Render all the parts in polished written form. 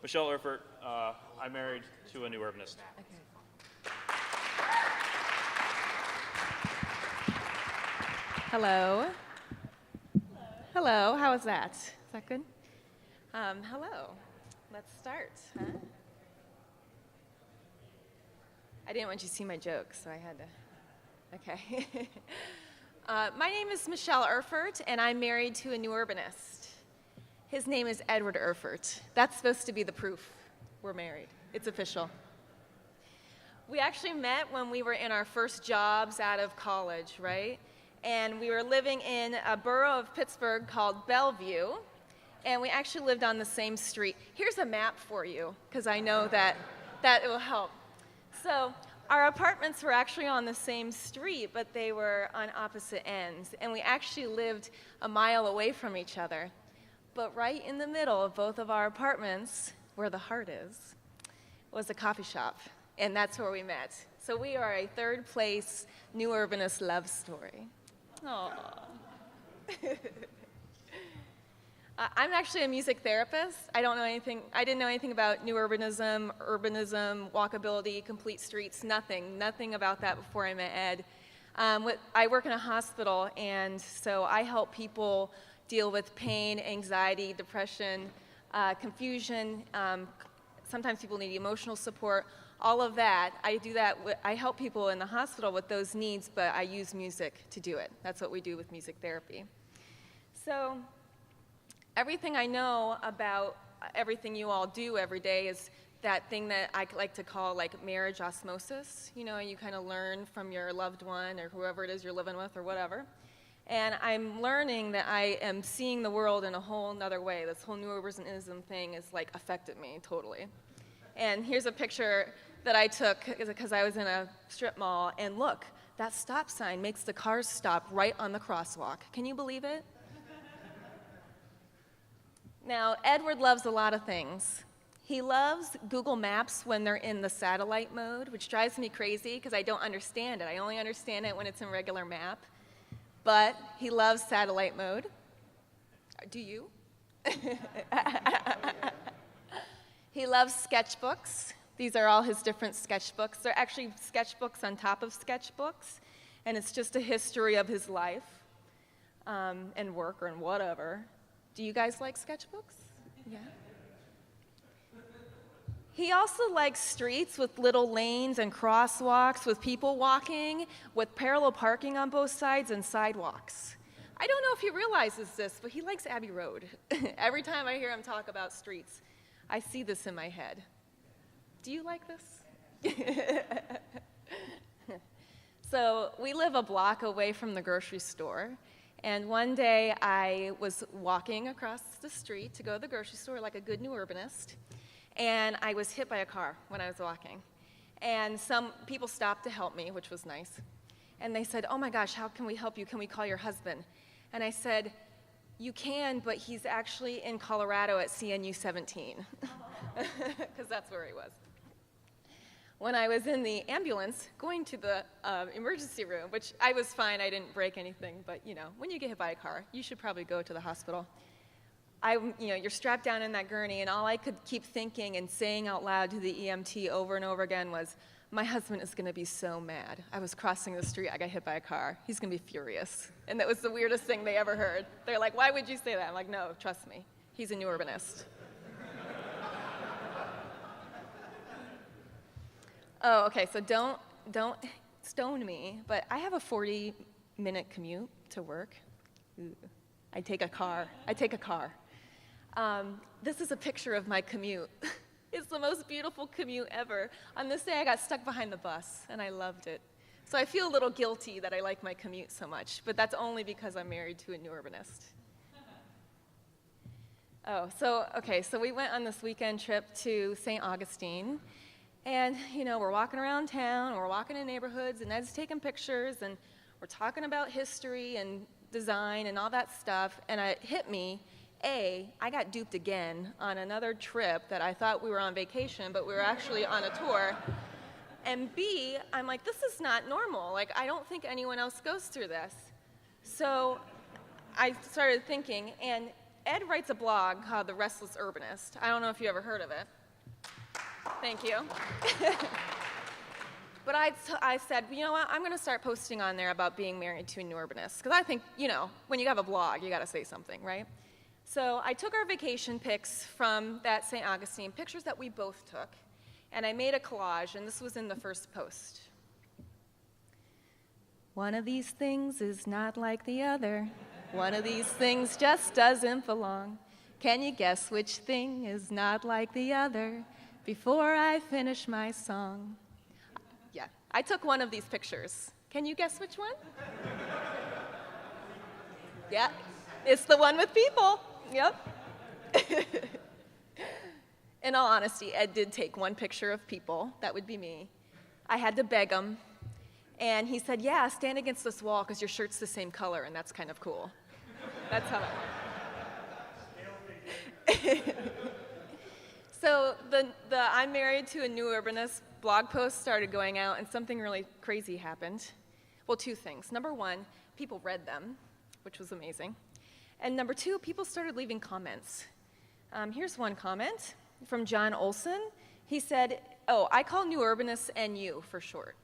Michelle Erfurt. I'm married to a new urbanist. Okay. Hello. Hello. How was that? Is that good? Hello. Let's start. Huh? I didn't want you to see my jokes, so I had to. Okay. My name is Michelle Erfurt, and I'm married to a new urbanist. His name is Edward Erfurt. That's supposed to be the proof we're married. It's official. We actually met when we were in our first jobs out of college, right? And we were living in a borough of Pittsburgh called Bellevue, and we actually lived on the same street. Here's a map for you, because I know that it will help. So our apartments were actually on the same street, but they were on opposite ends, and we actually lived a mile away from each other. But right in the middle of both of our apartments, where the heart is, was a coffee shop, and that's where we met. So we are a third place new urbanist love story. Aww. I'm actually a music therapist. I didn't know anything about new urbanism, walkability, complete streets, nothing about that before I met Ed. I work in a hospital, and so I help people deal with pain, anxiety, depression, confusion. Sometimes people need emotional support. All of that, I do that. I help people in the hospital with those needs, but I use music to do it. That's what we do with music therapy. So everything I know about everything you all do every day is that thing that I like to call like marriage osmosis. You know, you kind of learn from your loved one or whoever it is you're living with or whatever. And I'm learning that I am seeing the world in a whole nother way. This whole new urbanism thing has like affected me totally. And here's a picture that I took because I was in a strip mall, and look, that stop sign makes the cars stop right on the crosswalk. Can you believe it? Now, Edward loves a lot of things. He loves Google Maps when they're in the satellite mode, which drives me crazy because I don't understand it. I only understand it when it's in regular map. But he loves satellite mode. Do you? He loves sketchbooks. These are all his different sketchbooks. They're actually sketchbooks on top of sketchbooks, and it's just a history of his life and work and whatever. Do you guys like sketchbooks? Yeah. He also likes streets with little lanes and crosswalks, with people walking, with parallel parking on both sides and sidewalks. I don't know if he realizes this, but he likes Abbey Road. Every time I hear him talk about streets, I see this in my head. Do you like this? So we live a block away from the grocery store. And one day I was walking across the street to go to the grocery store like a good new urbanist. And I was hit by a car when I was walking. And some people stopped to help me, which was nice. And they said, "Oh my gosh, how can we help you? Can we call your husband?" And I said, "You can, but he's actually in Colorado at CNU 17. Because that's where he was. When I was in the ambulance going to the emergency room, which I was fine, I didn't break anything, but you know, when you get hit by a car, you should probably go to the hospital. You're strapped down in that gurney, and all I could keep thinking and saying out loud to the EMT over and over again was, "My husband is going to be so mad. I was crossing the street, I got hit by a car. He's going to be furious." And that was the weirdest thing they ever heard. They're like, "Why would you say that?" I'm like, "No, trust me. He's a new urbanist." Oh, okay, so don't stone me, but I have a 40-minute commute to work. Ooh. I take a car. This is a picture of my commute. It's the most beautiful commute ever. On this day, I got stuck behind the bus, and I loved it. So I feel a little guilty that I like my commute so much, but that's only because I'm married to a new urbanist. So we went on this weekend trip to St. Augustine, and we're walking around town, we're walking in neighborhoods, and Ed's taking pictures, and we're talking about history and design and all that stuff, and it hit me, I got duped again on another trip that I thought we were on vacation, but we were actually on a tour. And B, I'm like, this is not normal. Like, I don't think anyone else goes through this. So I started thinking, and Ed writes a blog called The Restless Urbanist. I don't know if you ever heard of it. Thank you. But I said, you know what, I'm going to start posting on there about being married to a new urbanist. Because I think, you know, when you have a blog, you got to say something, right? So I took our vacation pics from that St. Augustine, pictures that we both took, and I made a collage, and this was in the first post. One of these things is not like the other. One of these things just doesn't belong. Can you guess which thing is not like the other before I finish my song? Yeah, I took one of these pictures. Can you guess which one? Yeah, it's the one with people. Yep. In all honesty, Ed did take one picture of people. That would be me. I had to beg him. And he said, yeah, stand against this wall because your shirt's the same color, and that's kind of cool. That's how it So the I'm married to a new urbanist blog post started going out, and something really crazy happened. Well, two things. Number one, people read them, which was amazing. And number two, people started leaving comments. Here's one comment from John Olson. He said, oh, I call new urbanists NU for short.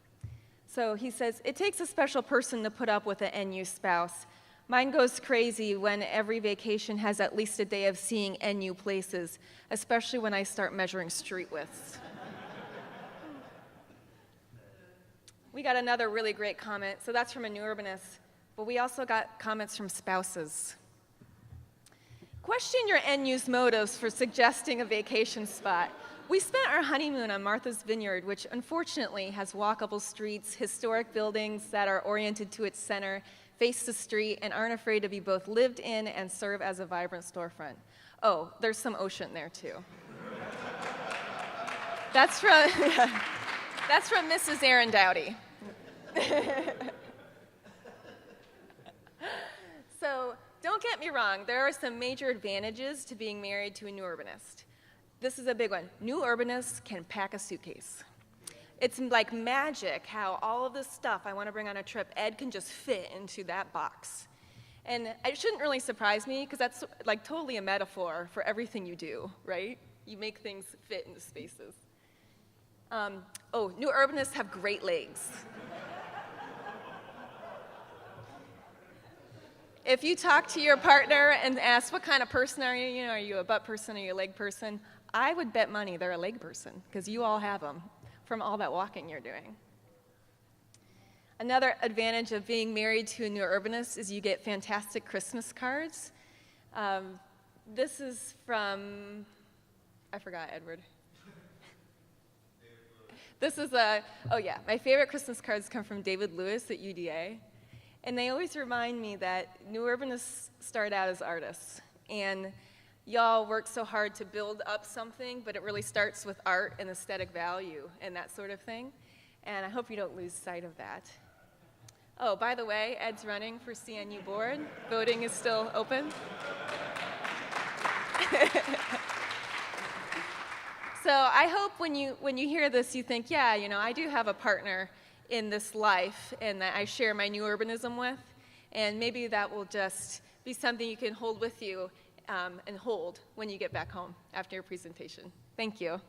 So he says, it takes a special person to put up with an NU spouse. Mine goes crazy when every vacation has at least a day of seeing NU places, especially when I start measuring street widths. We got another really great comment. So that's from a new urbanist. But we also got comments from spouses. Question your NU's motives for suggesting a vacation spot. We spent our honeymoon on Martha's Vineyard, which unfortunately has walkable streets, historic buildings that are oriented to its center, face the street, and aren't afraid to be both lived in and serve as a vibrant storefront. Oh, there's some ocean there too. That's from Mrs. Aaron Dowdy. So don't get me wrong, there are some major advantages to being married to a new urbanist. This is a big one. New urbanists can pack a suitcase. It's like magic how all of this stuff I want to bring on a trip, Ed can just fit into that box. And it shouldn't really surprise me because that's like totally a metaphor for everything you do, right? You make things fit into spaces. New urbanists have great legs. If you talk to your partner and ask, what kind of person are you? Are you a butt person? Are you a leg person? I would bet money they're a leg person, because you all have them from all that walking you're doing. Another advantage of being married to a new urbanist is you get fantastic Christmas cards. This is from, I forgot, Edward. This is my favorite Christmas cards come from David Lewis at UDA. And they always remind me that new urbanists start out as artists. And y'all work so hard to build up something, but it really starts with art and aesthetic value and that sort of thing. And I hope you don't lose sight of that. Oh, by the way, Ed's running for CNU board. Voting is still open. So I hope when you hear this, you think, yeah, you know, I do have a partner in this life and that I share my new urbanism with, and maybe that will just be something you can hold with you and hold when you get back home after your presentation. Thank you.